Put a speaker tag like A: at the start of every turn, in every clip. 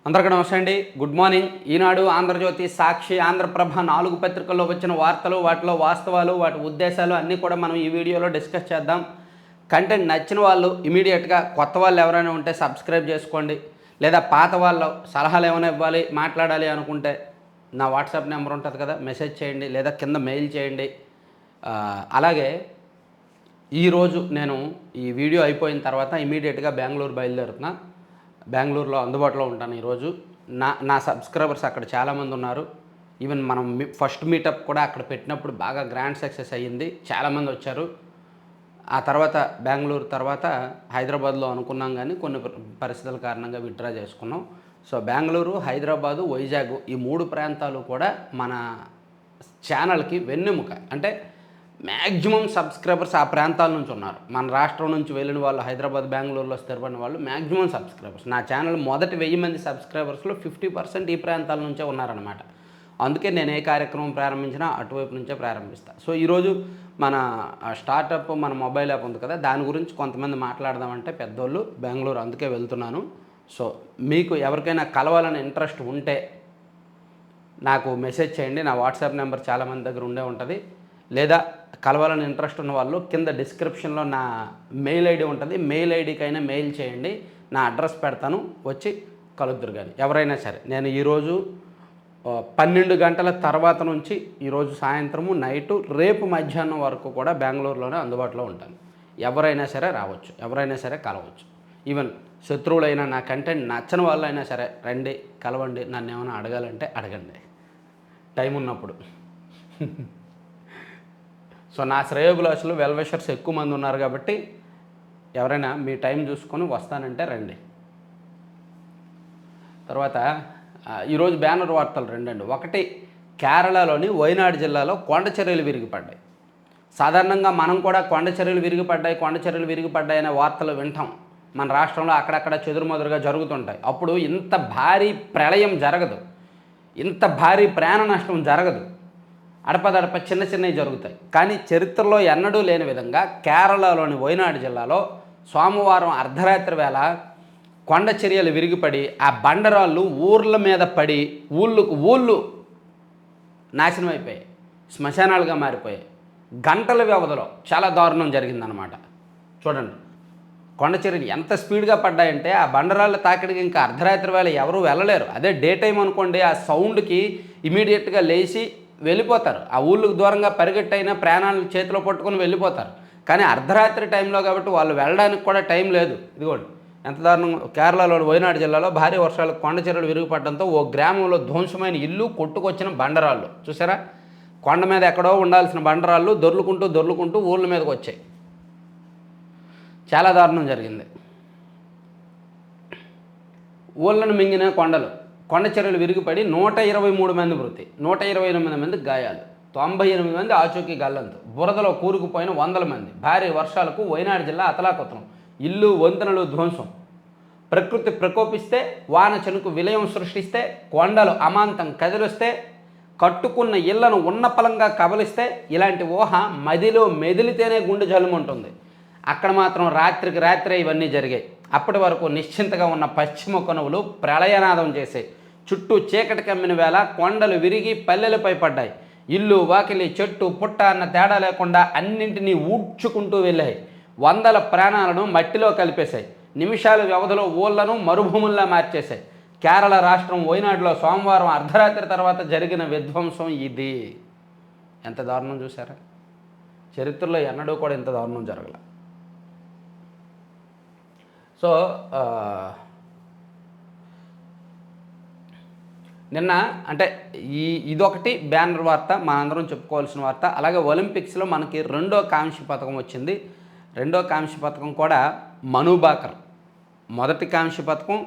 A: అందరికీ నమస్తే అండి. Good morning. ఈనాడు, ఆంధ్రజ్యోతి, సాక్షి, ఆంధ్రప్రభ 4 పత్రికల్లో వచ్చిన వార్తలు, వాటిలో వాస్తవాలు, వాటి ఉద్దేశాలు అన్నీ కూడా మనం ఈ వీడియోలో డిస్కస్ చేద్దాం. కంటెంట్ నచ్చిన వాళ్ళు ఇమీడియట్గా, కొత్త వాళ్ళు ఎవరైనా ఉంటే సబ్స్క్రైబ్ చేసుకోండి. లేదా పాత వాళ్ళు సలహాలు ఏమైనా ఇవ్వాలి, మాట్లాడాలి అనుకుంటే నా వాట్సాప్ నెంబర్ ఉంటుంది కదా, మెసేజ్ చేయండి లేదా కింద మెయిల్ చేయండి. అలాగే ఈరోజు నేను ఈ వీడియో అయిపోయిన తర్వాత ఇమీడియట్గా బెంగళూరు బయలుదేరుతున్నా. బెంగళూరులో అందుబాటులో ఉంటాను ఈరోజు. నా సబ్స్క్రైబర్స్ అక్కడ చాలామంది ఉన్నారు. ఈవెన్ మనం ఫస్ట్ మీటప్ కూడా అక్కడ పెట్టినప్పుడు బాగా గ్రాండ్ సక్సెస్ అయ్యింది, చాలామంది వచ్చారు. ఆ తర్వాత బెంగళూరు తర్వాత హైదరాబాద్లో అనుకున్నాం, కానీ కొన్ని పరిస్థితుల కారణంగా విత్డ్రా చేసుకున్నాం. సో బెంగళూరు, హైదరాబాదు, వైజాగ్ ఈ 3 ప్రాంతాలు కూడా మన ఛానల్కి వెన్నెముక. అంటే మ్యాక్సిమం సబ్స్క్రైబర్స్ ఆ ప్రాంతాల నుంచి ఉన్నారు. మన రాష్ట్రం నుంచి వెళ్ళిన వాళ్ళు, హైదరాబాద్, బెంగళూరులో స్థిరపడిన వాళ్ళు మ్యాక్సిమం సబ్స్క్రైబర్స్. నా ఛానల్ మొదటి 1000 మంది సబ్స్క్రైబర్స్లో 50% ఈ ప్రాంతాల నుంచే ఉన్నారనమాట. అందుకే నేను ఏ కార్యక్రమం ప్రారంభించినా అటువైపు నుంచే ప్రారంభిస్తాను. సో ఈరోజు మన స్టార్టప్, మన మొబైల్ యాప్ ఉంది కదా, దాని గురించి కొంతమంది మాట్లాడదామంటే పెద్దోళ్ళు బెంగళూరు, అందుకే వెళ్తున్నాను. సో మీకు ఎవరికైనా కలవాలని ఇంట్రెస్ట్ ఉంటే నాకు మెసేజ్ చేయండి. నా వాట్సాప్ నెంబర్ చాలామంది దగ్గర ఉండే ఉంటుంది. లేదా కలవాలని ఇంట్రెస్ట్ ఉన్న వాళ్ళు కింద డిస్క్రిప్షన్లో నా మెయిల్ ఐడి ఉంటుంది, మెయిల్ ఐడికైనా మెయిల్ చేయండి. నా అడ్రస్ పెడతాను, వచ్చి కలుద్దురు. కానీ ఎవరైనా సరే, నేను ఈరోజు 12 గంటల తర్వాత నుంచి ఈరోజు సాయంత్రము, నైటు, రేపు మధ్యాహ్నం వరకు కూడా బెంగళూరులోనే అందుబాటులో ఉంటాను. ఎవరైనా సరే రావచ్చు, ఎవరైనా సరే కలవచ్చు. ఈవెన్ శత్రువులైనా, నా కంటెంట్ నచ్చని వాళ్ళైనా సరే రండి, కలవండి. నన్ను ఏమైనా అడగాలంటే అడగండి, టైం ఉన్నప్పుడు. సో నా శ్రేయోభిలాషులు, వెల్విషర్స్ ఎక్కువ మంది ఉన్నారు కాబట్టి ఎవరైనా మీ టైం చూసుకొని వస్తానంటే రండి. తర్వాత ఈరోజు బ్యానర్ వార్తలు రెండండి. ఒకటి, కేరళలోని వైనాడు జిల్లాలో కొండ చర్యలు విరిగిపడ్డాయి. సాధారణంగా మనం కూడా కొండ చర్యలు విరిగిపడ్డాయి అనే వార్తలు వింటాం. మన రాష్ట్రంలో అక్కడక్కడ చెదురుమదురుగా జరుగుతుంటాయి. అప్పుడు ఇంత భారీ ప్రళయం జరగదు, ఇంత భారీ ప్రాణ నష్టం జరగదు. అడపదడప చిన్న చిన్నవి జరుగుతాయి. కానీ చరిత్రలో ఎన్నడూ లేని విధంగా కేరళలోని వైనాడు జిల్లాలో సోమవారం అర్ధరాత్రి వేళ కొండ చర్యలు విరిగిపడి ఆ బండరాళ్ళు ఊర్ల మీద పడి ఊళ్ళు నాశనం అయిపోయాయి, శ్మశానాలుగా మారిపోయాయి. గంటల వ్యవధిలో చాలా దారుణం జరిగిందనమాట. చూడండి, కొండ చర్యలు ఎంత స్పీడ్గా పడ్డాయంటే ఆ బండరాళ్ళ తాకిడికి ఇంకా అర్ధరాత్రి వేళ ఎవరూ వెళ్ళలేరు. అదే డే టైం అనుకోండి, ఆ సౌండ్కి ఇమీడియట్గా లేచి వెళ్ళిపోతారు. ఆ ఊళ్ళకు దూరంగా పరిగెట్టైనా ప్రాణాలను చేతిలో పట్టుకొని వెళ్ళిపోతారు. కానీ అర్ధరాత్రి టైంలో కాబట్టి వాళ్ళు వెళ్ళడానికి కూడా టైం లేదు. ఇదిగోండి ఎంత దారుణం. కేరళలోని వైనాడు జిల్లాలో భారీ వర్షాలకు కొండ చర్యలు విరిగిపడడంతో ఓ గ్రామంలో ధ్వంసమైన ఇల్లు, కొట్టుకొచ్చిన బండరాళ్ళు. చూసారా, కొండ మీద ఎక్కడో ఉండాల్సిన బండరాళ్ళు దొర్లుకుంటూ ఊళ్ళ మీదకి వచ్చాయి. చాలా దారుణం జరిగింది. ఊళ్ళను మింగిన కొండ చర్యలు విరిగిపడి 123 మంది మృతి, 128 మంది గాయాలు, 98 మంది ఆచూకీ గల్లంతు. బురదలో కూరుకుపోయిన 100 మంది. భారీ వర్షాలకు వైనాడు జిల్లా అతలాకుతలం, ఇల్లు, వంతెనలు ధ్వంసం. ప్రకృతి ప్రకోపిస్తే, వాన చెనుకు విలయం సృష్టిస్తే, కొండలు అమాంతం కదిలిస్తే, కట్టుకున్న ఇళ్లను ఉన్నపలంగా కబలిస్తే, ఇలాంటి ఊహ మదిలో మెదిలితేనే గుండె జల్లుమంటుంది. అక్కడ మాత్రం రాత్రికి రాత్రే ఇవన్నీ జరిగాయి. అప్పటి వరకు నిశ్చింతగా ఉన్న పశ్చిమ కనువులు ప్రళయనాదం చేసాయి. చుట్టూ చీకటి కమ్మిన వేళ కొండలు విరిగి పల్లెలపై పడ్డాయి. ఇల్లు, వాకిలి, చెట్టు, పుట్ట అన్న తేడా లేకుండా అన్నింటినీ ఊడ్చుకుంటూ వెళ్ళాయి. వందల ప్రాణాలను మట్టిలో కలిపేశాయి. నిమిషాల వ్యవధిలో ఊళ్ళను మరుభూముల్లా మార్చేశాయి. కేరళ రాష్ట్రం వైనాడులో సోమవారం అర్ధరాత్రి తర్వాత జరిగిన విధ్వంసం ఇది. ఎంత దారుణం చూసారా, చరిత్రలో ఎన్నడూ కూడా ఇంత దారుణం జరగల. సో నిన్న అంటే ఇదొకటి బ్యానర్ వార్త, మనందరం చెప్పుకోవాల్సిన వార్త. అలాగే ఒలింపిక్స్లో మనకి 2వ కాంస్య పథకం వచ్చింది. 2వ కాంస్య పథకం కూడా మను భాకర్. మొదటి కాంస్య పథకం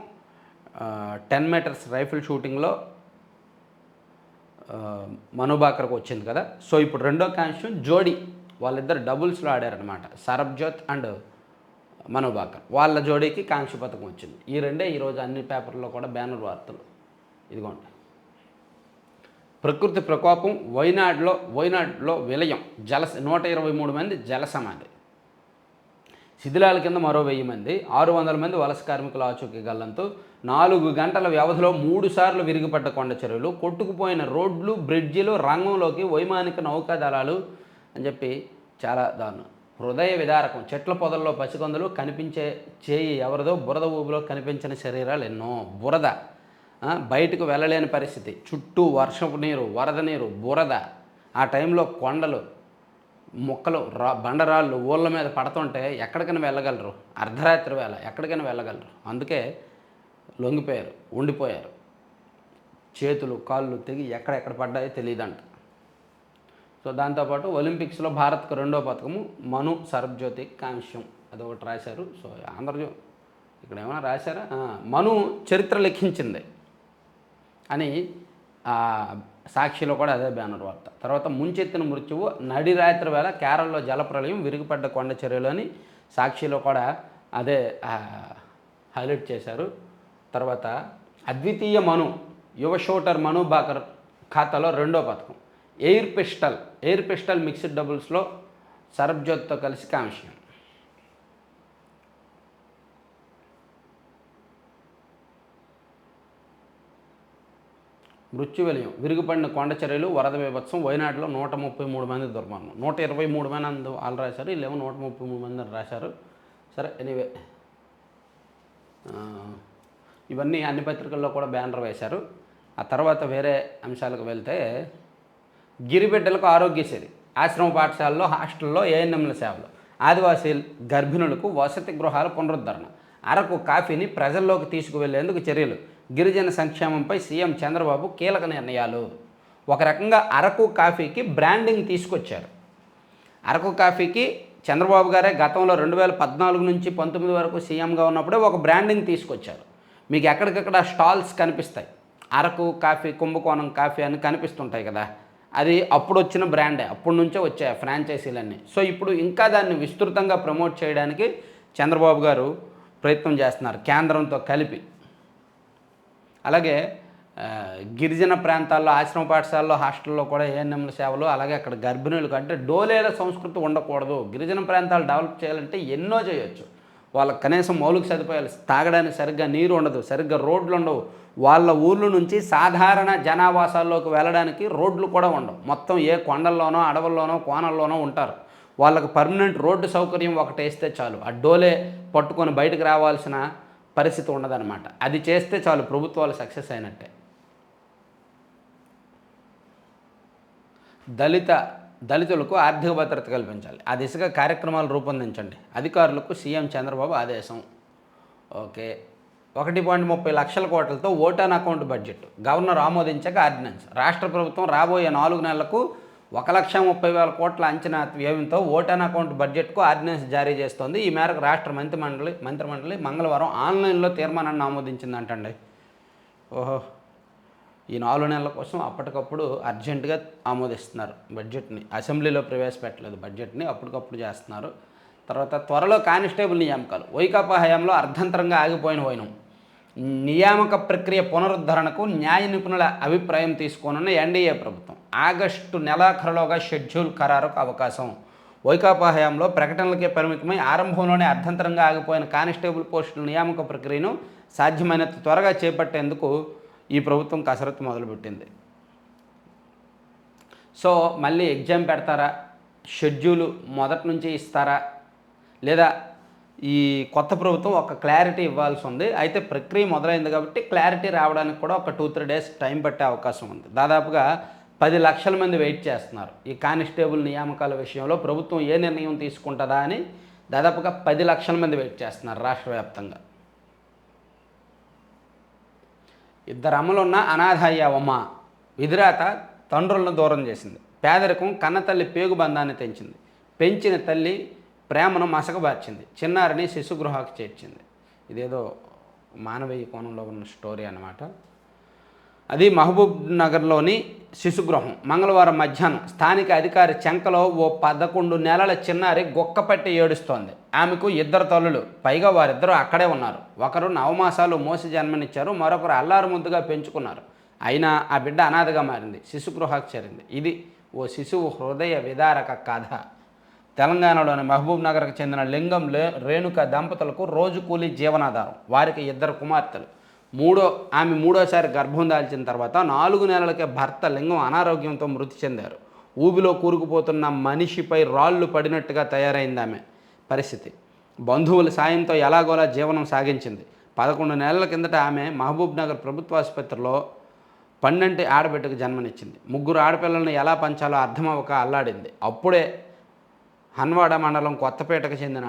A: 10 మీటర్స్ రైఫిల్ షూటింగ్లో మను భాకర్కి వచ్చింది కదా. సో ఇప్పుడు 2వ కాంస్యం జోడీ, వాళ్ళిద్దరు డబుల్స్లో ఆడారనమాట. సరబ్జోత్ అండ్ మను భాకర్, వాళ్ళ జోడీకి కాంస్య పథకం వచ్చింది. ఈ రెండే ఈరోజు అన్ని పేపర్లో కూడా బ్యానర్ వార్తలు. ఇదిగోండి, ప్రకృతి ప్రకోపం, వైనాడులో విలయం, 123 మంది జల సమాధి. శిథిలాల కింద మరో 1000 మంది, 600 మంది వలస కార్మికుల ఆచూకీ గల్లంతు, 4 గంటల వ్యవధిలో 3 సార్లు విరిగిపడ్డ కొండ చెరువులు, కొట్టుకుపోయిన రోడ్లు, బ్రిడ్జిలు, రంగంలోకి వైమానిక నౌకాదళాలు అని చెప్పి చాలా దారుణం. హృదయ విదారకం. చెట్ల పొదల్లో పసికందులు, కనిపించే చేయి ఎవరిదో, బురద ఊబిలో కనిపించిన శరీరాలు ఎన్నో. బురద, బయటకు వెళ్ళలేని పరిస్థితి, చుట్టూ వర్షపు నీరు, వరద నీరు, బురద. ఆ టైంలో కొండలు, మొక్కలు, బండరాళ్ళు ఊళ్ళ మీద పడుతుంటే ఎక్కడికైనా వెళ్ళగలరు? అర్ధరాత్రి వేళ ఎక్కడికైనా వెళ్ళగలరు. అందుకే లొంగిపోయారు, ఉండిపోయారు. చేతులు కాళ్ళు తెగి ఎక్కడెక్కడ పడ్డాయో తెలియదంట. సో దాంతోపాటు ఒలింపిక్స్లో భారత్కు 2వ పథకము, మను సర్బ్జ్యోతి కాంస్యం, అదొకటి రాశారు. సో ఆంధ్రజ్యోతి ఇక్కడ ఏమైనా రాశారా? మను చరిత్ర లిఖించింది అని సాక్షిలో కూడా అదే బ్యానర్ వార్త. తర్వాత ముంచెత్తిన మృత్యువు, నడి రాత్రి వేళ కేరళలో జలప్రలయం, విరిగిపడ్డ కొండ చర్యలు అని సాక్షిలో కూడా అదే హైలైట్ చేశారు. తర్వాత అద్వితీయ మను, యువ షూటర్ మను బాకర్ ఖాతాలో 2వ పథకం. ఎయిర్ పిస్టల్ మిక్స్డ్ డబుల్స్లో సర్బ్జ్యోతితో కలిసి కాంస్యం. మృత్యు విలయం, విరుగుపడిన కొండ చర్యలు, వరద బీభత్సం, వైనాడులో 133 మంది దుర్మరణం. 123 మంది వాళ్ళు రాశారు, వీళ్ళేమో 133 మంది రాశారు. సరే, ఎనీవే ఇవన్నీ అన్ని పత్రికల్లో కూడా బ్యానర్ వేశారు. ఆ తర్వాత వేరే అంశాలకు వెళ్తే, గిరిబిడ్డలకు ఆరోగ్యశ్రీ, ఆశ్రమ పాఠశాలలో, హాస్టల్లో ఏఎన్ఎంల సేవలు, ఆదివాసీ గర్భిణులకు వసతి గృహాల పునరుద్ధరణ, అరకు కాఫీని ప్రజల్లోకి తీసుకువెళ్లేందుకు చర్యలు, గిరిజన సంక్షేమంపై సీఎం చంద్రబాబు కీలక నిర్ణయాలు. ఒక రకంగా అరకు కాఫీకి బ్రాండింగ్ తీసుకొచ్చారు. అరకు కాఫీకి చంద్రబాబు గారే గతంలో 2014 నుంచి 19 వరకు సీఎంగా ఉన్నప్పుడే ఒక బ్రాండింగ్ తీసుకొచ్చారు. మీకు ఎక్కడికక్కడ స్టాల్స్ కనిపిస్తాయి, అరకు కాఫీ, కుంభకోణం కాఫీ అని కనిపిస్తుంటాయి కదా, అది అప్పుడు వచ్చిన బ్రాండే, అప్పటి నుంచే వచ్చాయి ఫ్రాంచైజీలన్నీ. సో ఇప్పుడు ఇంకా దాన్ని విస్తృతంగా ప్రమోట్ చేయడానికి చంద్రబాబు గారు ప్రయత్నం చేస్తున్నారు కేంద్రంతో కలిపి. అలాగే గిరిజన ప్రాంతాల్లో, ఆశ్రమ పాఠశాలలో, హాస్టల్లో కూడా ఏఎన్ఎంల సేవలు, అలాగే అక్కడ గర్భిణులకు, అంటే డోలేల సంస్కృతి ఉండకూడదు. గిరిజన ప్రాంతాలు డెవలప్ చేయాలంటే ఎన్నో చేయొచ్చు. వాళ్ళకి కనీసం మౌలిక సదుపాయాలు, తాగడానికి సరిగ్గా నీరు ఉండదు, సరిగ్గా రోడ్లు ఉండవు. వాళ్ళ ఊళ్ళ నుంచి సాధారణ జనావాసాల్లోకి వెళ్ళడానికి రోడ్లు కూడా ఉండవు. మొత్తం ఏ కొండల్లోనో, అడవుల్లోనో, కోనల్లోనో ఉంటారు. వాళ్ళకి పర్మనెంట్ రోడ్డు సౌకర్యం ఒకటి వేస్తే చాలు, ఆ డోలే పట్టుకొని బయటకు రావాల్సిన పరిస్థితి ఉండదన్నమాట. అది చేస్తే చాలు, ప్రభుత్వాలు సక్సెస్ అయినట్టే. దళితులకు ఆర్థిక భద్రత కల్పించాలి, ఆ దిశగా కార్యక్రమాలు రూపొందించండి, అధికారులకు సీఎం చంద్రబాబు ఆదేశం. ఓకే, 1.30 లక్షల కోట్లతో vote on account budget governor ordinance ఆర్డినెన్స్. రాష్ట్ర ప్రభుత్వం రాబోయే 4 నెలలకు 1,30,000 కోట్ల అంచనా వ్యయంతో ఓటాన్ అకౌంట్ బడ్జెట్కు ఆర్డినెన్స్ జారీ చేస్తోంది. ఈ మేరకు రాష్ట్ర మంత్రిమండలి మంగళవారం ఆన్లైన్లో తీర్మానాన్ని ఆమోదించిందంటండి. ఓహో, ఈ 4 నెలల కోసం అప్పటికప్పుడు అర్జెంటుగా ఆమోదిస్తున్నారు బడ్జెట్ని. అసెంబ్లీలో ప్రవేశపెట్టలేదు బడ్జెట్ని, అప్పటికప్పుడు చేస్తున్నారు. తర్వాత త్వరలో కానిస్టేబుల్ నియామకాలు, వైకాపా హయాంలో అర్ధంతరంగా ఆగిపోయిన వైనం. నియామక ప్రక్రియ పునరుద్ధరణకు న్యాయ నిపుణుల అభిప్రాయం తీసుకోనున్న ఎన్డీఏ ప్రభుత్వం. ఆగస్టు నెలాఖరులోగా షెడ్యూల్ ఖరారుకు అవకాశం. వైకాపా హయాంలో ప్రకటనలకే పరిమితమై ఆరంభంలోనే అర్ధంతరంగా ఆగిపోయిన కానిస్టేబుల్ పోస్టుల నియామక ప్రక్రియను సాధ్యమైనంత త్వరగా చేపట్టేందుకు ఈ ప్రభుత్వం కసరత్తు మొదలుపెట్టింది. సో మళ్ళీ ఎగ్జామ్ పెడతారా, షెడ్యూలు మొదటి నుంచి ఇస్తారా, లేదా ఈ కొత్త ప్రభుత్వం ఒక క్లారిటీ ఇవ్వాల్సి ఉంది. అయితే ప్రక్రియ మొదలైంది కాబట్టి క్లారిటీ రావడానికి కూడా ఒక 2-3 డేస్ టైం పట్టే అవకాశం ఉంది. దాదాపుగా 10 లక్షల మంది వెయిట్ చేస్తున్నారు ఈ కానిస్టేబుల్ నియామకాల విషయంలో. ప్రభుత్వం ఏ నిర్ణయం తీసుకుంటుందా అని దాదాపుగా 10 లక్షల మంది వెయిట్ చేస్తున్నారు రాష్ట్ర వ్యాప్తంగా. 2 అమ్మలున్న అనాథాయ్యవమ్మ, విధిరాత తండ్రులను దూరం చేసింది. పేదరికం కన్నతల్లి పేగుబంధాన్ని తెంచింది. పెంచిన తల్లి ప్రేమను మసకబార్చింది. చిన్నారిని శిశుగృహకు చేర్చింది. ఇదేదో మానవీయ కోణంలో ఉన్న స్టోరీ అన్నమాట. అది మహబూబ్ నగర్లోని శిశుగృహం. మంగళవారం మధ్యాహ్నం స్థానిక అధికారి చెంకలో ఓ 11 నెలల చిన్నారి గొక్కపట్టి ఏడుస్తోంది. ఆమెకు 2 తల్లులు, పైగా వారిద్దరూ అక్కడే ఉన్నారు. ఒకరు 9 మాసాలు మోసి జన్మనిచ్చారు, మరొకరు అల్లారు ముద్దుగా పెంచుకున్నారు. అయినా ఆ బిడ్డ అనాథగా మారింది, శిశుగృహకు చేరింది. ఇది ఓ శిశువు హృదయ విదారక కథ. తెలంగాణలోని మహబూబ్ నగర్కు చెందిన లింగం రేణుక దంపతులకు రోజు కూలీ జీవనాధారం. వారికి 2 కుమార్తెలు. ఆమె మూడోసారి గర్భం దాల్చిన తర్వాత 4 నెలలకే భర్త లింగం అనారోగ్యంతో మృతి చెందారు. ఊబిలో కూరుకుపోతున్న మనిషిపై రాళ్లు పడినట్టుగా తయారైంది ఆమె పరిస్థితి. బంధువుల సాయంతో ఎలాగోలా జీవనం సాగించింది. 11 నెలల కిందట ఆమె మహబూబ్ నగర్ ప్రభుత్వ ఆసుపత్రిలో పండంటి ఆడబిడ్డకు జన్మనిచ్చింది. 3 ఆడపిల్లలను ఎలా పంచాలో అర్థమవ్వక అల్లాడింది. అప్పుడే హన్వాడ మండలం కొత్తపేటకు చెందిన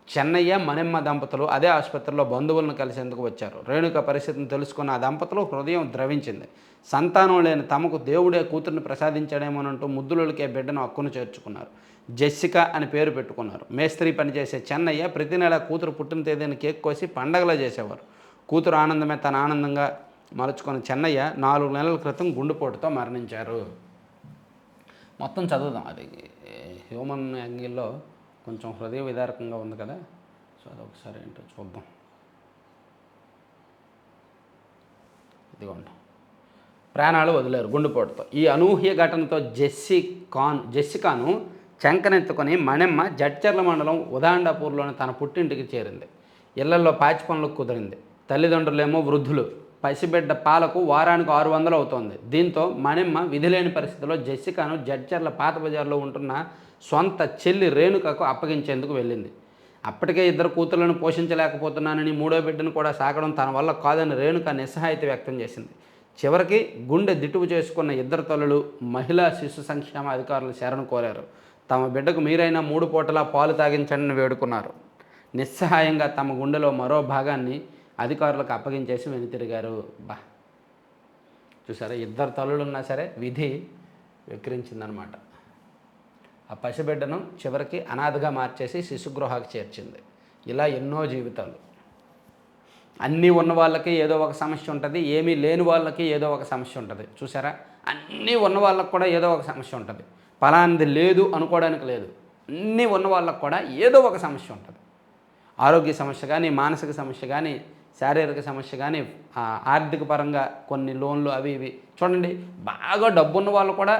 A: చెన్నయ్య మణెమ్మ దంపతులు అదే ఆసుపత్రిలో బంధువులను కలిసేందుకు వచ్చారు. రేణుక పరిస్థితిని తెలుసుకున్న ఆ దంపతులు హృదయం ద్రవించింది. సంతానం లేని తమకు దేవుడే కూతుర్ని ప్రసాదించాడేమోనంటూ ముద్దులకే బిడ్డను హక్కును చేర్చుకున్నారు. జెస్సికా అని పేరు పెట్టుకున్నారు. మేస్త్రి పనిచేసే చెన్నయ్య ప్రతి నెల కూతురు పుట్టిన తేదీని కేక్ కోసి పండగలా చేసేవారు. కూతురు ఆనందమే తన ఆనందంగా మలుచుకున్న చెన్నయ్య 4 నెలల క్రితం గుండెపోటుతో మరణించారు. మొత్తం చదువుదాం. అది హ్యూమన్ యాంగిల్లో కొంచెం హృదయ విదారకంగా ఉంది కదా, సో అదొకసారి ఏంటో చూద్దాం. ఇదిగోండి, ప్రాణాలు వదిలేరు గుండెపోటుతో. ఈ అనూహ్య ఘటనతో జెస్సికాను చెంకనెత్తుకొని మణెమ్మ జడ్చర్ల మండలం ఉదాండాపూర్లోని తన పుట్టింటికి చేరింది. ఇళ్లలో పాచి పనులకు కుదిరింది. తల్లిదండ్రులేమో వృద్ధులు. పసిబిడ్డ పాలకు వారానికి 600 అవుతోంది. దీంతో మణెమ్మ విధిలేని పరిస్థితిలో జెస్సికాను జడ్చర్ల పాత బజార్లో ఉంటున్న సొంత చెల్లి రేణుకకు అప్పగించేందుకు వెళ్ళింది. అప్పటికే 2 కూతుళ్లను పోషించలేకపోతున్నానని 3వ బిడ్డను కూడా సాకడం తన వల్ల కాదని రేణుక నిస్సహాయత వ్యక్తం చేసింది. చివరికి గుండె దిట్టువు చేసుకున్న 2 తల్లులు మహిళా శిశు సంక్షేమ అధికారులు శరణు కోరారు. తమ బిడ్డకు మీరైనా 3 పూటలా పాలు తాగించండి వేడుకున్నారు. నిస్సహాయంగా తమ గుండెలో మరో భాగాన్ని అధికారులకు అప్పగించేసి వెనుతిరిగారు. చూసారా, 2 తల్లులు ఉన్నా సరే విధి విక్రించిందనమాట. ఆ పసిబిడ్డను చివరికి అనాథగా మార్చేసి శిశుగృహానికి చేర్చింది. ఇలా ఎన్నో జీవితాలు. అన్నీ ఉన్న వాళ్ళకి ఏదో ఒక సమస్య ఉంటుంది, ఏమీ లేని వాళ్ళకి ఏదో ఒక సమస్య ఉంటుంది. చూసారా, అన్నీ ఉన్న వాళ్ళకి కూడా ఏదో ఒక సమస్య ఉంటుంది. ఫలానిది లేదు అనుకోవడానికి లేదు. అన్నీ ఉన్న వాళ్ళకు కూడా ఏదో ఒక సమస్య ఉంటుంది. ఆరోగ్య సమస్య కానీ, మానసిక సమస్య కానీ, శారీరక సమస్య కానీ, ఆర్థిక పరంగా కొన్ని లోన్లు అవి ఇవి. చూడండి, బాగా డబ్బున్న వాళ్ళు కూడా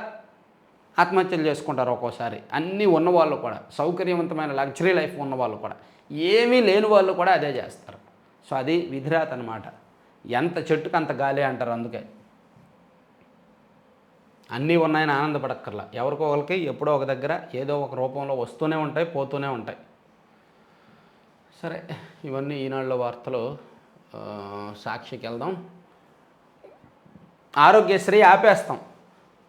A: ఆత్మహత్యలు చేసుకుంటారు ఒక్కోసారి. అన్నీ ఉన్నవాళ్ళు కూడా, సౌకర్యవంతమైన లగ్జరీ లైఫ్ ఉన్నవాళ్ళు కూడా, ఏమీ లేని వాళ్ళు కూడా అదే చేస్తారు. సో అది విధిరాత అనమాట. ఎంత చెట్టుకు అంత గాలి అంటారు. అందుకే అన్నీ ఉన్నాయని ఆనందపడక్కర్లా. ఎవరికో ఒకరికి ఎప్పుడో ఒక దగ్గర ఏదో ఒక రూపంలో వస్తూనే ఉంటాయి, పోతూనే ఉంటాయి. సరే, ఇవన్నీ ఈనాడులో వార్తలు. సాక్షికి వెళ్దాం. ఆరోగ్యశ్రీ ఆపేస్తాం,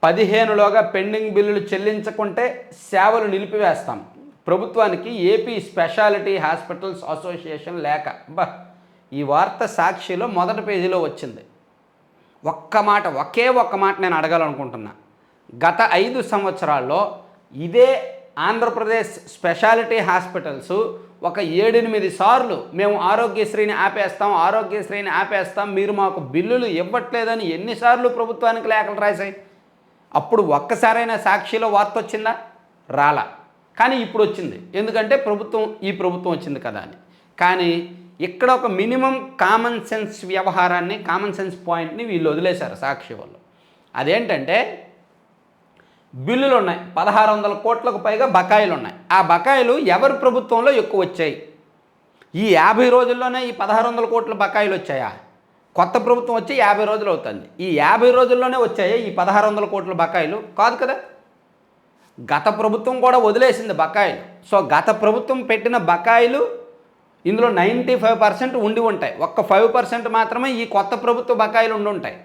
A: 15లోగా పెండింగ్ బిల్లులు చెల్లించకుంటే సేవలు నిలిపివేస్తాం. ప్రభుత్వానికి ఏపీ స్పెషాలిటీ హాస్పిటల్స్ అసోసియేషన్ లేఖ. ఈ వార్త సాక్షిలో మొదటి పేజీలో వచ్చింది. ఒకే ఒక్క మాట నేను అడగాలనుకుంటున్నా. గత 5 సంవత్సరాల్లో ఇదే ఆంధ్రప్రదేశ్ స్పెషాలిటీ హాస్పిటల్స్ ఒక 7-8 సార్లు మేము ఆరోగ్యశ్రీని ఆపేస్తాం, మీరు మాకు బిల్లులు ఇవ్వట్లేదని ఎన్నిసార్లు ప్రభుత్వానికి లేఖలు రాశాయి? అప్పుడు ఒక్కసారైనా సాక్షిలో వార్త వచ్చిందా? రాలా. కానీ ఇప్పుడు వచ్చింది. ఎందుకంటే ఈ ప్రభుత్వం వచ్చింది కదా అని. కానీ ఇక్కడ ఒక మినిమం కామన్ సెన్స్ వ్యవహారాన్ని, కామన్ సెన్స్ పాయింట్ని వీళ్ళు వదిలేశారు సాక్షి వాళ్ళు. అదేంటంటే, బిల్లులు ఉన్నాయి, 1600 కోట్లకు పైగా బకాయిలు ఉన్నాయి. ఆ బకాయిలు ఎవరి ప్రభుత్వంలో ఎక్కువ వచ్చాయి? ఈ 50 రోజుల్లోనే ఈ 1600 కోట్ల బకాయిలు వచ్చాయా? కొత్త ప్రభుత్వం వచ్చి 50 రోజులు అవుతుంది. ఈ 50 రోజుల్లోనే వచ్చాయా ఈ 1600 కోట్ల బకాయిలు? కాదు కదా. గత ప్రభుత్వం కూడా వదిలేసింది బకాయిలు. సో గత ప్రభుత్వం పెట్టిన బకాయిలు ఇందులో 95% ఉండి ఉంటాయి. ఒక్క 5% మాత్రమే ఈ కొత్త ప్రభుత్వ బకాయిలు ఉండి ఉంటాయి.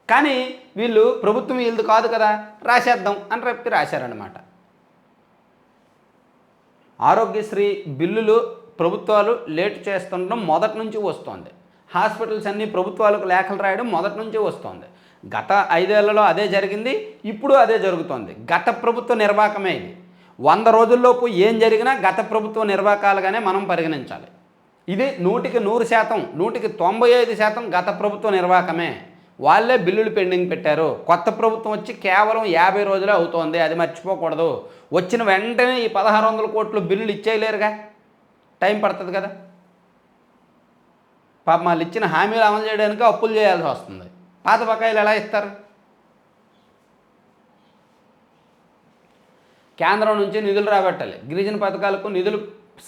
A: కానీ వీళ్ళు ప్రభుత్వం వీళ్ళది కాదు కదా, రాసేద్దాం అని చెప్పి రాశారనమాట. ఆరోగ్యశ్రీ బిల్లులు ప్రభుత్వాలు లేటు చేస్తుండడం మొదటి నుంచి వస్తోంది. హాస్పిటల్స్ అన్నీ ప్రభుత్వాలకు లేఖలు రాయడం మొదటి నుంచి వస్తోంది. గత 5 ఏళ్లలో అదే జరిగింది, ఇప్పుడు అదే జరుగుతోంది. గత ప్రభుత్వ నిర్వాహకమే ఇది. 100 రోజుల్లోపు ఏం జరిగినా గత ప్రభుత్వ నిర్వాహకాలుగానే మనం పరిగణించాలి. ఇది 100కి 100%, 100కి 95% గత ప్రభుత్వ నిర్వాహకమే. వాళ్ళే బిల్లులు పెండింగ్ పెట్టారు. కొత్త ప్రభుత్వం వచ్చి కేవలం 50 రోజులే అవుతోంది, అది మర్చిపోకూడదు. వచ్చిన వెంటనే ఈ 1600 కోట్లు బిల్లులు ఇచ్చేయలేరుగా, టైం పడుతుంది కదా. పాపం వాళ్ళు ఇచ్చిన హామీలు అమలు చేయడానికి అప్పులు చేయాల్సి వస్తుంది. పాత బకాయిలు ఎలా ఇస్తారు? కేంద్రం నుంచి నిధులు రాబట్టాలి, గిరిజన పథకాలకు నిధులు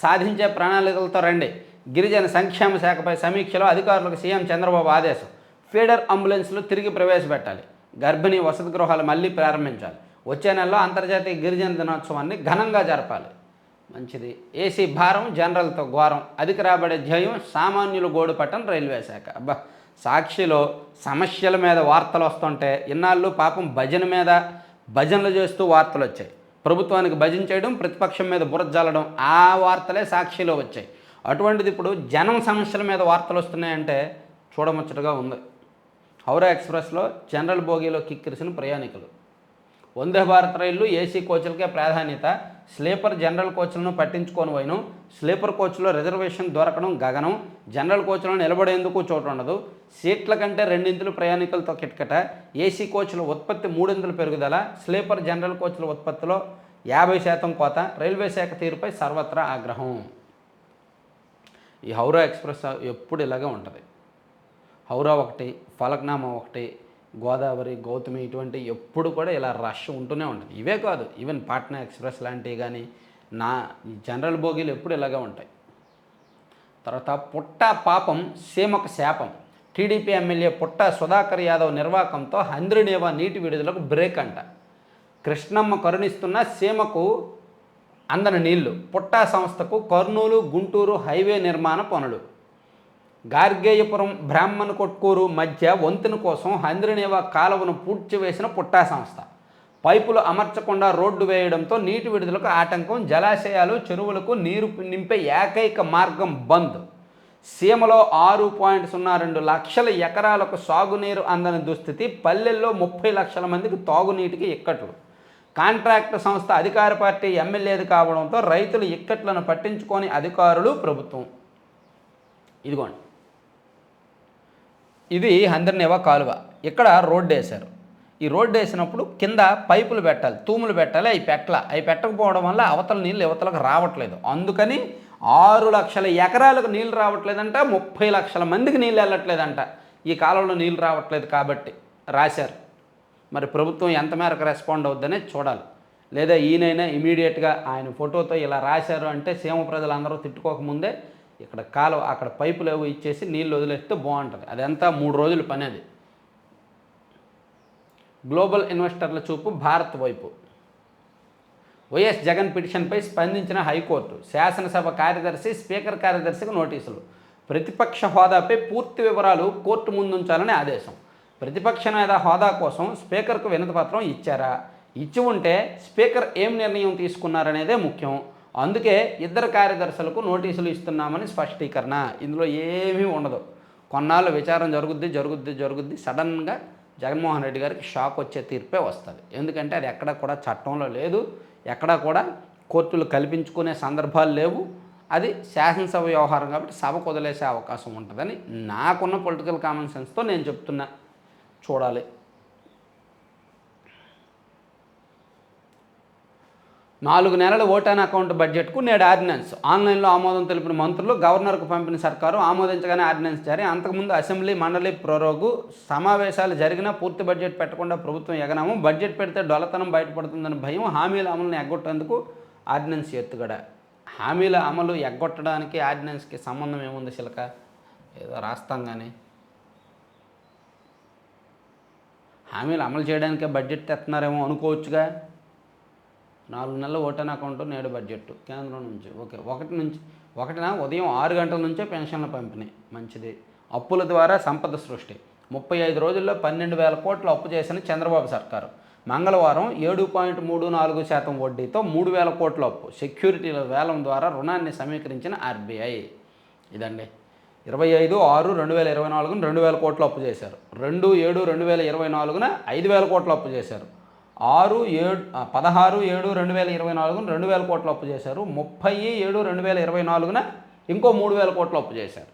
A: సాధించే ప్రణాళికలతో రండి. గిరిజన సంక్షేమ శాఖపై సమీక్షలో అధికారులకు సీఎం చంద్రబాబు ఆదేశం. ఫీడర్ అంబులెన్స్లు తిరిగి ప్రవేశపెట్టాలి. గర్భిణీ వసతి గృహాలు మళ్ళీ ప్రారంభించాలి. వచ్చే నెలలో అంతర్జాతీయ గిరిజన దినోత్సవాన్ని ఘనంగా జరపాలి. మంచిది. ఏసీ భారం జనరల్తో ఘోరం, అధిక రాబడే ధ్యేయం సామాన్యులు గోడు పట్టం రైల్వే శాఖ. అబ్బా, సాక్షిలో సమస్యల మీద వార్తలు వస్తుంటే ఇన్నాళ్ళు పాపం భజన మీద భజనలు చేస్తూ వార్తలు వచ్చాయి. ప్రభుత్వానికి భజన చేయడం, ప్రతిపక్షం మీద బురద జల్లడం, ఆ వార్తలే సాక్షిలో వచ్చాయి. అటువంటిది ఇప్పుడు జనం సమస్యల మీద వార్తలు వస్తున్నాయంటే చూడముచ్చటగా ఉంది. హౌరా ఎక్స్ప్రెస్లో జనరల్ బోగీలో కిక్కిరిసిన ప్రయాణికులు. వందే భారత్ రైళ్లు ఏసీ కోచ్లకే ప్రాధాన్యత, స్లీపర్ జనరల్ కోచ్లను పట్టించుకొని పోయిను. స్లీపర్ కోచ్లో రిజర్వేషన్ దొరకడం గగనం, జనరల్ కోచ్లో నిలబడేందుకు చోటు ఉండదు. సీట్ల కంటే 2 ప్రయాణికులతో కిటకిట. ఏసీ కోచ్ల ఉత్పత్తి 3 పెరుగుదల, స్లీపర్ జనరల్ కోచ్ల ఉత్పత్తిలో 50% కోత. రైల్వే శాఖ తీరుపై సర్వత్రా ఆగ్రహం. ఈ హౌరా ఎక్స్ప్రెస్ ఎప్పుడు ఇలాగే ఉంటుంది. హౌరా ఒకటి, ఫలక్నామా ఒకటి, గోదావరి, గౌతమి, ఇటువంటి ఎప్పుడు కూడా ఇలా రష్ ఉంటూనే ఉంటుంది. ఇవే కాదు, ఈవెన్ పాట్నా ఎక్స్ప్రెస్ లాంటివి కానీ ఈ జనరల్ బోగీలు ఎప్పుడు ఇలాగే ఉంటాయి. తర్వాత పుట్ట పాపం సీమకు శాపం. టీడీపీ ఎమ్మెల్యే పుట్ట సుధాకర్ యాదవ్ నిర్వాకంతో హంద్రినేవా నీటి విడుదలకు బ్రేక్ అంట. కృష్ణమ్మ కరుణిస్తున్న సీమకు అందని నీళ్లు. పుట్టా సంస్థకు కర్నూలు గుంటూరు హైవే నిర్మాణ పనులు. గార్గేయపురం బ్రాహ్మణ కొట్కూరు మధ్య వంతెన కోసం హంద్రినేవా కాలువను పూడ్చి వేసిన పుట్టా సంస్థ. పైపులు అమర్చకుండా రోడ్డు వేయడంతో నీటి విడుదలకు ఆటంకం. జలాశయాలు, చెరువులకు నీరు నింపే ఏకైక మార్గం బంద్. సీమలో 6.02 లక్షల ఎకరాలకు సాగునీరు అందని దుస్థితి. పల్లెల్లో 30 లక్షల మందికి తాగునీటికి ఇక్కట్లు. కాంట్రాక్ట్ సంస్థ అధికార పార్టీ ఎమ్మెల్యేది కావడంతో రైతులు ఇక్కట్లను పట్టించుకొని అధికారులు, ప్రభుత్వం. ఇదిగోండి, ఇది హంద్రినేవా కాలువ. ఇక్కడ రోడ్డు వేశారు. ఈ రోడ్డు వేసినప్పుడు కింద పైపులు పెట్టాలి, తూములు పెట్టాలి. అవి పెట్టకపోవడం వల్ల అవతల నీళ్ళు యువతలకు రావట్లేదు. అందుకని 6 లక్షల ఎకరాలకు నీళ్ళు రావట్లేదంట, 30 లక్షల మందికి నీళ్ళు వెళ్ళట్లేదంట. ఈ కాలంలో నీళ్ళు రావట్లేదు కాబట్టి రాశారు. మరి ప్రభుత్వం ఎంత మేరకు రెస్పాండ్ అవుద్దనే చూడాలి. లేదా ఈయనైనా ఇమీడియట్గా ఆయన ఫోటోతో ఇలా రాశారు అంటే సీమ ప్రజలందరూ తిట్టుకోకముందే ఇక్కడ కాలువ, అక్కడ పైపులు ఏవో ఇచ్చేసి నీళ్ళు వదిలేస్తే బాగుంటుంది. అదంతా 3 రోజుల పని. అది గ్లోబల్ ఇన్వెస్టర్ల చూపు భారత్ వైపు. వైఎస్ జగన్ పిటిషన్పై స్పందించిన హైకోర్టు. శాసనసభ కార్యదర్శి, స్పీకర్ కార్యదర్శికి నోటీసులు. ప్రతిపక్ష హోదాపై పూర్తి వివరాలు కోర్టు ముందుంచాలని ఆదేశం. ప్రతిపక్ష నేత హోదా కోసం స్పీకర్కు వినతిపత్రం ఇచ్చారా? ఇచ్చి ఉంటే స్పీకర్ ఏం నిర్ణయం తీసుకున్నారనేదే ముఖ్యం. అందుకే 2 కార్యదర్శులకు నోటీసులు ఇస్తున్నామని స్పష్టీకరణ. ఇందులో ఏమీ ఉండదు. కొన్నాళ్ళు విచారం జరుగుద్ది. సడన్గా జగన్మోహన్ రెడ్డి గారికి షాక్ వచ్చే తీర్పే వస్తుంది. ఎందుకంటే అది ఎక్కడా కూడా చట్టంలో లేదు, ఎక్కడా కూడా కోర్టులు కల్పించుకునే సందర్భాలు లేవు. అది శాసనసభ వ్యవహారం కాబట్టి సభకు వదిలేసే అవకాశం ఉంటుందని నాకున్న పొలిటికల్ కామన్ సెన్స్తో నేను చెప్తున్నా. చూడాలి. 4 నెలల ఓటాన్ అకౌంట్ బడ్జెట్కు నేడు ఆర్డినెన్స్. ఆన్లైన్లో ఆమోదం తెలిపిన మంత్రులు, గవర్నర్కు పంపిన సర్కారు. ఆమోదించగానే ఆర్డినెన్స్ జారీ. అంతకుముందు అసెంబ్లీ, మండలి ప్రోరోగు సమావేశాలు జరిగినా పూర్తి బడ్జెట్ పెట్టకుండా ప్రభుత్వం ఎగనాము. బడ్జెట్ పెడితే డొల్లతనం బయటపడుతుందని భయం. హామీల అమలును ఎగ్గొట్టేందుకు ఆర్డినెన్స్ ఎత్తుగడ. హామీల అమలు ఎగ్గొట్టడానికి ఆర్డినెన్స్కి సంబంధం ఏముంది? శిలక ఏదో రాస్తాం కానీ హామీలు అమలు చేయడానికే బడ్జెట్ తెస్తున్నారేమో అనుకోవచ్చుగా. 4 నెలల ఓటాన్ అకౌంట్, నేడు బడ్జెట్ కేంద్రం నుంచి. ఓకే, 1న ఉదయం 6 గంటల నుంచే పెన్షన్ల పంపిణీ. మంచిది. అప్పుల ద్వారా సంపద సృష్టి. 35 రోజుల్లో 12,000 కోట్ల అప్పు చేసిన చంద్రబాబు సర్కారు. మంగళవారం 7.34% వడ్డీతో 3,000 కోట్ల అప్పు. సెక్యూరిటీల వేలం ద్వారా రుణాన్ని సమీకరించిన ఆర్బీఐ. ఇదండి. 25/6/2024 2,000 కోట్ల అప్పు చేశారు. 2/7/2024 5,000 కోట్ల అప్పు చేశారు. 16/7/2024 2,000 కోట్ల అప్పు చేశారు. 30/7/2024 ఇంకో 3,000 కోట్ల అప్పు చేశారు.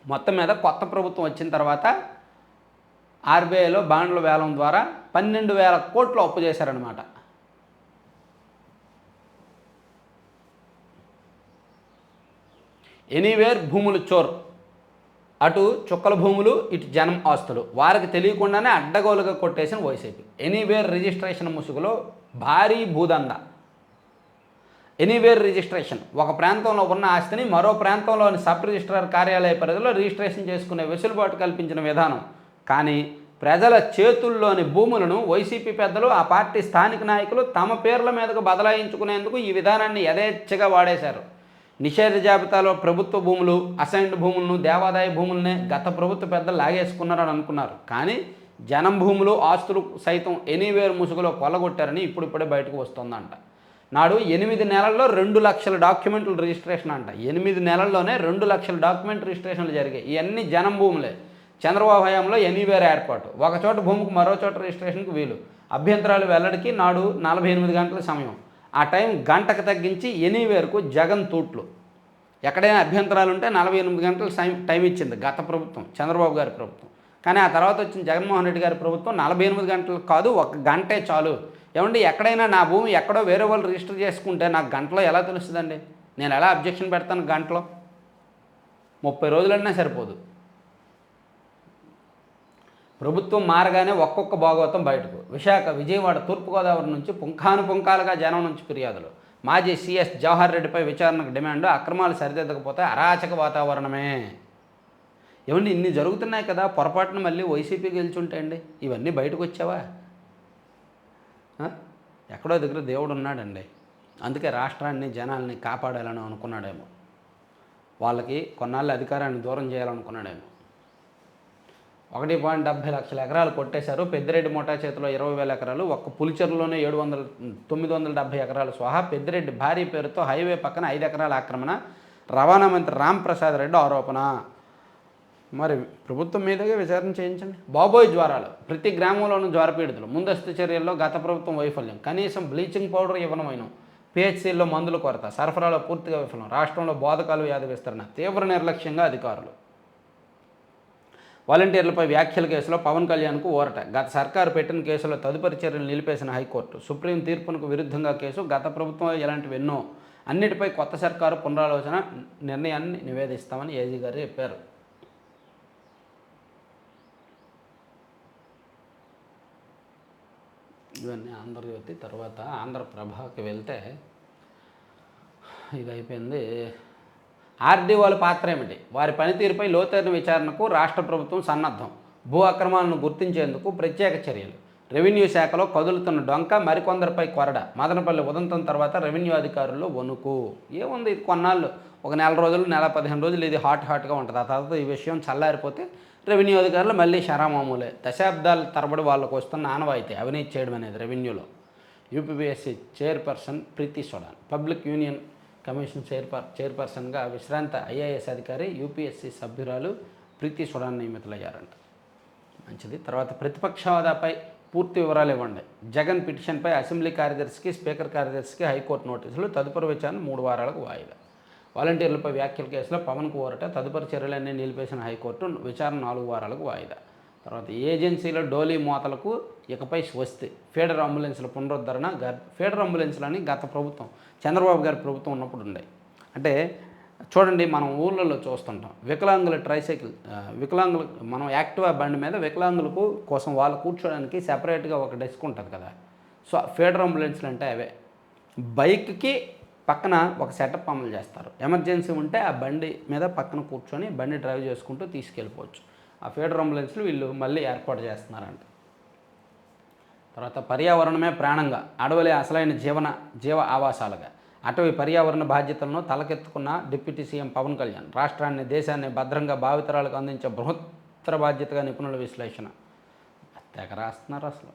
A: మొత్తం మీద కొత్త ప్రభుత్వం వచ్చిన తర్వాత ఆర్బీఐలో బాండ్ల వేలం ద్వారా 12,000 కోట్లు అప్పు చేశారనమాట. ఎనీవేర్ భూములు చోర్. అటు చుక్కల భూములు, ఇటు జనం ఆస్తులు. వారికి తెలియకుండానే అడ్డగోలుగా కొట్టేసిన వైసీపీ. ఎనీవేర్ రిజిస్ట్రేషన్ ముసుగులో భారీ భూదంద. ఎనీవేర్ రిజిస్ట్రేషన్, ఒక ప్రాంతంలో ఉన్న ఆస్తిని మరో ప్రాంతంలోని సబ్ రిజిస్ట్రార్ కార్యాలయ పరిధిలో రిజిస్ట్రేషన్ చేసుకునే వెసులుబాటు కల్పించిన విధానం. కానీ ప్రజల చేతుల్లోని భూములను వైసీపీ పెద్దలు, ఆ పార్టీ స్థానిక నాయకులు తమ పేర్ల మీదకు బదలాయించుకునేందుకు ఈ విధానాన్ని యథేచ్ఛగా వాడేశారు. నిషేధ జాబితాలో ప్రభుత్వ భూములు, అసైన్డ్ భూములను, దేవాదాయ భూములనే గత ప్రభుత్వ పెద్దలు లాగేసుకున్నారని అనుకున్నారు. కానీ జనం భూములు, ఆస్తులు సైతం ఎనీవేర్ ముసుగులో కొల్లగొట్టారని ఇప్పుడిప్పుడే బయటకు వస్తుందంట. నాడు 8 నెలల్లో 2 లక్షల డాక్యుమెంట్లు రిజిస్ట్రేషన్ అంట. 8 నెలల్లోనే 2 లక్షల డాక్యుమెంట్ రిజిస్ట్రేషన్లు జరిగాయి. ఇవన్నీ జనం భూములే. చంద్రబాబు హయాంలో ఎనీవేర్ ఏర్పాటు, ఒకచోట భూమికి మరో చోట రిజిస్ట్రేషన్కి వీలు, అభ్యంతరాలు వెల్లడికి నాడు 48 గంటల సమయం. ఆ టైం గంటకు తగ్గించి ఎనీవేర్కు జగన్ తూట్లు. ఎక్కడైనా అభ్యంతరాలు ఉంటే 48 గంటలు టైం ఇచ్చింది గత ప్రభుత్వం, చంద్రబాబు గారి ప్రభుత్వం. కానీ ఆ తర్వాత వచ్చిన జగన్మోహన్ రెడ్డి గారి ప్రభుత్వం 48 గంటలు కాదు, 1 గంటే చాలు. ఏమండి, ఎక్కడైనా నా భూమి ఎక్కడో వేరే వాళ్ళు రిజిస్టర్ చేసుకుంటే నాకు గంటలో ఎలా తెలుస్తుందండి? నేను ఎలా అబ్జెక్షన్ పెడతాను? గంటలో 30 రోజులన్నా సరిపోదు. ప్రభుత్వం మారగానే ఒక్కొక్క భాగవతం బయటకు. విశాఖ, విజయవాడ, తూర్పుగోదావరి నుంచి పుంఖానుపుంఖాలుగా జనం నుంచి ఫిర్యాదులు. మాజీ సీఎస్ జవహర్ రెడ్డిపై విచారణకు డిమాండ్. అక్రమాలు సరిదిద్దకపోతే అరాచక వాతావరణమే. ఏమండి, ఇన్ని జరుగుతున్నాయి కదా, పొరపాటున మళ్ళీ వైసీపీ గెలుచుంటే అండి ఇవన్నీ బయటకు వచ్చావా? ఎక్కడో దగ్గర దేవుడు ఉన్నాడండి. అందుకే రాష్ట్రాన్ని, జనాల్ని కాపాడాలని అనుకున్నాడేమో. వాళ్ళకి కొన్నాళ్ళు అధికారాన్ని దూరం చేయాలనుకున్నాడేమో. 1.70 లక్షల ఎకరాలు కొట్టేశారు. పెద్దిరెడ్డి మోటా చేతిలో 20,000 ఎకరాలు, ఒక్క పులిచెరులోనే 970 ఎకరాలు స్వహా. పెద్దిరెడ్డి భారీ పేరుతో హైవే పక్కన 5 ఎకరాల ఆక్రమణ. రవాణా మంత్రి రాంప్రసాద్ రెడ్డి ఆరోపణ. మరి ప్రభుత్వం మీదుగా విచారణ చేయించండి. బాబోయ్ జ్వరాలు, ప్రతి గ్రామంలోనూ జ్వరపీడితులు. ముందస్తు చర్యల్లో గత ప్రభుత్వం వైఫల్యం. కనీసం బ్లీచింగ్ పౌడర్ ఇవ్వనమైన. పిహెచ్సిల్లో మందుల కొరత, సరఫరాలో పూర్తిగా విఫలం. రాష్ట్రంలో బోధకాలు వ్యాధి విస్తరణ. తీవ్ర నిర్లక్ష్యంగా అధికారులు. వాలంటీర్లపై వ్యాఖ్యల కేసులో పవన్ కళ్యాణ్కు ఊరట. గత సర్కారు పెట్టిన కేసులో తదుపరి చర్యలు నిలిపేసిన హైకోర్టు. సుప్రీం తీర్పునకు విరుద్ధంగా కేసు. గత ప్రభుత్వం ఇలాంటివి ఎన్నో. అన్నిటిపై కొత్త సర్కారు పునరాలోచన నిర్ణయాన్ని నివేదిస్తామని ఏజీ గారు చెప్పారు. ఇవన్నీ ఆంధ్రజ్యోతి. తర్వాత ఆంధ్రప్రభకి వెళ్తే ఇది అయిపోయింది. ఆర్డీఓల పాత్ర ఏమిటి? వారి పనితీరుపై లోతైన విచారణకు రాష్ట్ర ప్రభుత్వం సన్నద్ధం. భూ అక్రమాలను గుర్తించేందుకు ప్రత్యేక చర్యలు. రెవెన్యూ శాఖలో కదులుతున్న డొంక, మరికొందరిపై కొరడ. మదనపల్లి ఉదంతం తర్వాత రెవెన్యూ అధికారుల్లో వణుకు. ఏముంది, ఇది కొన్నాళ్ళు, ఒక నెల రోజులు, నెల 15 రోజులు ఇది హాట్గా ఉంటుంది. ఆ తర్వాత ఈ విషయం చల్లారిపోతే రెవెన్యూ అధికారులు మళ్ళీ షరామామూలే. దశాబ్దాల తరబడి వాళ్ళకు వస్తున్న ఆనవాయితీ అవినీతి చేయడం అనేది రెవెన్యూలో. యూపీపీఎస్సీ చైర్పర్సన్ ప్రీతి సోడాన్ పబ్లిక్ యూనియన్ కమిషన్ చైర్పర్సన్గా విశ్రాంత ఐఏఎస్ అధికారి యూపీఎస్సీ సభ్యురాలు ప్రీతి సోడాన్ నియమితులయ్యారంట. మంచిది. తర్వాత ప్రతిపక్ష హోదాపై పూర్తి వివరాలు ఇవ్వండి. జగన్ పిటిషన్పై అసెంబ్లీ కార్యదర్శికి, స్పీకర్ కార్యదర్శికి హైకోర్టు నోటీసులు. తదుపరి విచారణ 3 వారాలకు వాయిదా. వాలంటీర్లపై వ్యాఖ్యల కేసులో పవన్కు ఊరట. తదుపరి చర్యలన్నీ నిలిపేసిన హైకోర్టు. విచారణ 4 వారాలకు వాయిదా. తర్వాత ఏజెన్సీల డోలీ మోతలకు ఇకపై స్వస్తి. ఫీడర్ అంబులెన్స్ల పునరుద్ధరణ. ఫీడర్ అంబులెన్స్లని గత ప్రభుత్వం, చంద్రబాబు గారి ప్రభుత్వం ఉన్నప్పుడు ఉండే. అంటే చూడండి, మనం ఊళ్ళల్లో చూస్తుంటాం, వికలాంగుల ట్రైసైకిల్, వికలాంగులు, మనం యాక్టివా బండి మీద వికలాంగులకు కోసం వాళ్ళు కూర్చోడానికి సెపరేట్గా ఒక డెస్క్ ఉంటుంది కదా. సో ఫీడర్ అంబులెన్స్లు అంటే అవే. బైక్కి పక్కన ఒక సెటప్ అమలు చేస్తారు. ఎమర్జెన్సీ ఉంటే ఆ బండి మీద పక్కన కూర్చొని బండి డ్రైవ్ చేసుకుంటూ తీసుకెళ్ళిపోవచ్చు. ఆ ఫీడర్ అంబులెన్స్లు వీళ్ళు మళ్ళీ ఏర్పాటు చేస్తున్నారంట. తర్వాత పర్యావరణమే ప్రాణంగా, అడవులే అసలైన జీవ ఆవాసాలుగా. అటవీ పర్యావరణ బాధ్యతలను తలకెత్తుకున్న డిప్యూటీ సీఎం పవన్ కళ్యాణ్. రాష్ట్రాన్ని, దేశాన్ని భద్రంగా భావితరాలకు అందించే బృహత్తర బాధ్యతగా నిపుణుల విశ్లేషణ. తెగ రాస్తున్నారు అసలు.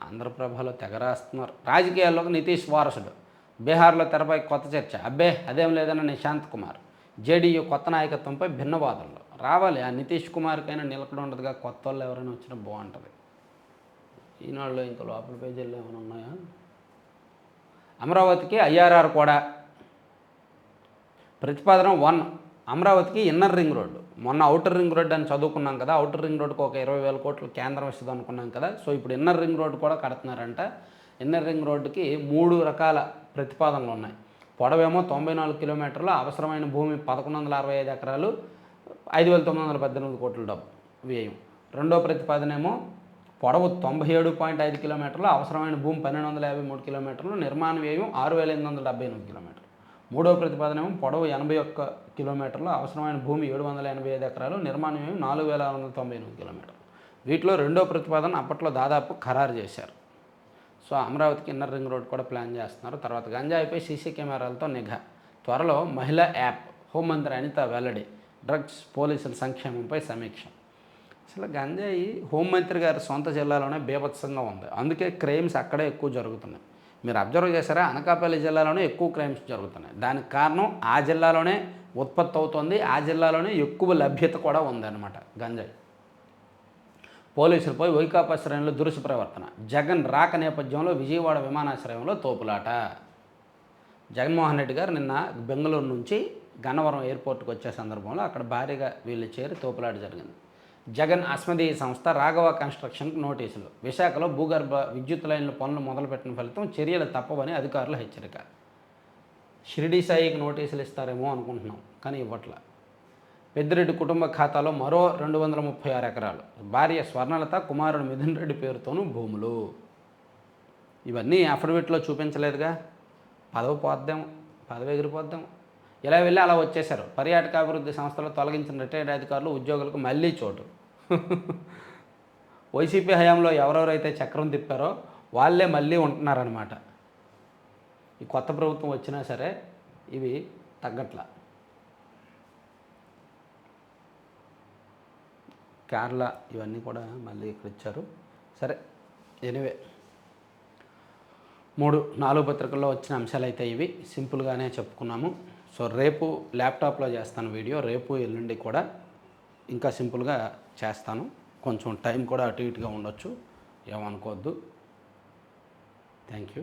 A: ఆంధ్రప్రభలో తెగ రాస్తున్నారు. రాజకీయాల్లోకి నితీష్ వారసుడు. బీహార్లో తెరపై కొత్త చర్చ. అబ్బే అదేం లేదన్న నిశాంత్ కుమార్. జేడీయూ కొత్త నాయకత్వంపై భిన్నవాదనలు. రావాలి, ఆ నితీష్ కుమార్కైనా నిలకడ ఉండదుగా. కొత్త వాళ్ళు ఎవరైనా వచ్చినా బాగుంటుంది. ఈనాడులో ఇంకా లోపల పేజీల్లో ఏమైనా ఉన్నాయా? అమరావతికి ఐఆర్ఆర్ కూడా. ప్రతిపాదన 1. అమరావతికి ఇన్నర్ రింగ్ రోడ్డు. మొన్న అవుటర్ రింగ్ రోడ్డు అని చదువుకున్నాం కదా. అవుటర్ రింగ్ రోడ్డుకు ఒక 20,000 కోట్లు కేంద్రం ఇస్తుంది అనుకున్నాం కదా. సో ఇప్పుడు ఇన్నర్ రింగ్ రోడ్డు కూడా కడుతున్నారంట. ఇన్నర్ రింగ్ రోడ్డుకి 3 రకాల ప్రతిపాదనలు ఉన్నాయి. పొడవేమో 94 కిలోమీటర్లు, అవసరమైన భూమి 1165 ఎకరాలు, 5,918 కోట్ల డబ్బు వ్యయం. రెండో ప్రతిపాదన ఏమో పొడవు 97.5 కిలోమీటర్లు, అవసరమైన భూమి 1253 కిలోమీటర్లు, నిర్మాణ వ్యయం 6878 కిలోమీటర్లు. మూడో ప్రతిపాదన ఏమో పొడవు 81 కిలోమీటర్లు, అవసరమైన భూమి 785 ఎకరాలు, నిర్మాణ వ్యయం 4698 కిలోమీటర్లు. వీటిలో రెండో ప్రతిపాదన అప్పట్లో దాదాపు ఖరారు చేశారు. సో అమరావతికి ఇన్నర్ రింగ్ రోడ్ కూడా ప్లాన్ చేస్తున్నారు. తర్వాత గంజాయిపై సీసీ కెమెరాలతో నిఘా, త్వరలో మహిళా యాప్, హోంమంత్రి అనిత వెల్లడి, డ్రగ్స్ పోలీసుల సంక్షేమంపై సమీక్ష. అసలు గంజాయి హోంమంత్రి గారి సొంత జిల్లాలోనే బీభత్సంగా ఉంది. అందుకే క్రైమ్స్ అక్కడే ఎక్కువ జరుగుతున్నాయి. మీరు అబ్జర్వ్ చేశారా, అనకాపల్లి జిల్లాలోనే ఎక్కువ క్రైమ్స్ జరుగుతున్నాయి. దానికి కారణం ఆ జిల్లాలోనే ఉత్పత్తి అవుతుంది, ఆ జిల్లాలోనే ఎక్కువ లభ్యత కూడా ఉందన్నమాట గంజాయి. పోలీసులపై వైకాపా శ్రేణులు దురుసు ప్రవర్తన, జగన్ రాక నేపథ్యంలో విజయవాడ విమానాశ్రయంలో తోపులాట. జగన్మోహన్ రెడ్డి గారు నిన్న బెంగళూరు నుంచి గన్నవరం ఎయిర్పోర్ట్కి వచ్చే సందర్భంలో అక్కడ భారీగా వీళ్ళు చేరి తోపులాట జరిగింది. జగన్ అస్మదీయ సంస్థ రాఘవ కన్స్ట్రక్షన్కి నోటీసులు, విశాఖలో భూగర్భ విద్యుత్ లైన్ల పనులు మొదలుపెట్టిన ఫలితం చర్యలు తప్పవని అధికారుల హెచ్చరిక. షిరిడి సాయికి నోటీసులు ఇస్తారేమో అనుకుంటున్నాం, కానీ ఇవ్వట్ల. పెద్దిరెడ్డి కుటుంబ ఖాతాలో మరో 236 ఎకరాలు, భార్య స్వర్ణలత, కుమారుడు మిథున్ రెడ్డి పేరుతోనూ భూములు. ఇవన్నీ అఫిడవిట్లో చూపించలేదుగా, పదవి పోద్దాం, పదవి ఎగిరిపోద్దాం, ఇలా వెళ్ళి అలా వచ్చేశారు. పర్యాటకాభివృద్ధి సంస్థలో తొలగించిన రిటైర్డ్ అధికారులు ఉద్యోగులకు మళ్ళీ చోటు. వైసీపీ హయాంలో ఎవరెవరైతే చక్రం తిప్పారో వాళ్ళే మళ్ళీ ఉంటున్నారనమాట. ఈ కొత్త ప్రభుత్వం వచ్చినా సరే ఇవి తగ్గట్ల. కేరళ ఇవన్నీ కూడా మళ్ళీ ఇక్కడ ఇచ్చారు. సరే, ఎనివే 3-4 పత్రికల్లో వచ్చిన అంశాలు అయితే ఇవి సింపుల్గానే చెప్పుకున్నాము. సో రేపు ల్యాప్టాప్లో చేస్తాను వీడియో, రేపు ఎల్లుండి కూడా ఇంకా సింపుల్గా చేస్తాను. కొంచెం టైం కూడా అటు ఇటుగా ఉండొచ్చు, ఏమనుకోవద్దు. Thank you.